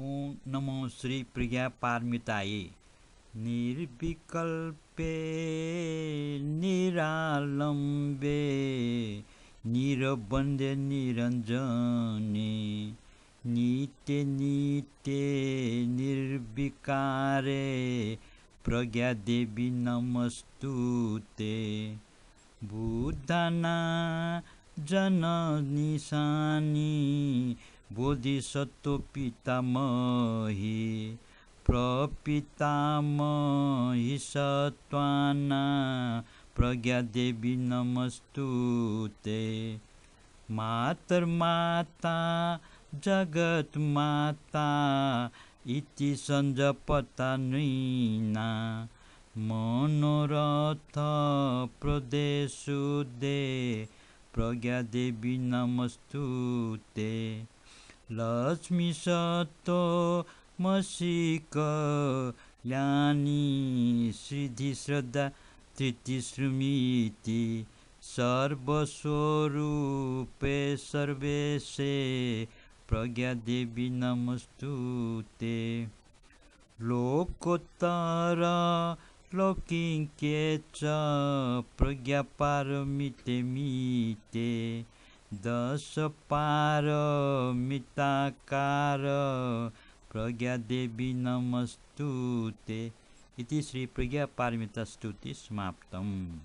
ओम नमो श्री प्रज्ञापारमिताये। निर्विकल्पे निरालंबे निरबंधे निरंजने नित्य नित्य निर्विकारे प्रज्ञा देवी नमस्तुते। बुद्धना जननी शानी बोधिसत्व पितामही प्रपितामही सत्वाना प्रज्ञा देवी नमस्तुते। मातर्माता जगत माता इति संजपता नृना मनोरथ प्रदेशुदे प्रज्ञा देवी नमस्तुते। लक्ष्मी सत्तो मसिक ल्यानी सिद्धि श्रद्धा तृति श्रुमिति सर्वस्वरूपे सर्वेशे प्रज्ञा देवी नमस्तुते। लोकोत्तर लौकिके च प्रज्ञापारमिते मिते दश पारमिताकार प्रज्ञा देवी नमस्तुते। इति श्री प्रज्ञापारमिता स्तुति समाप्तम्।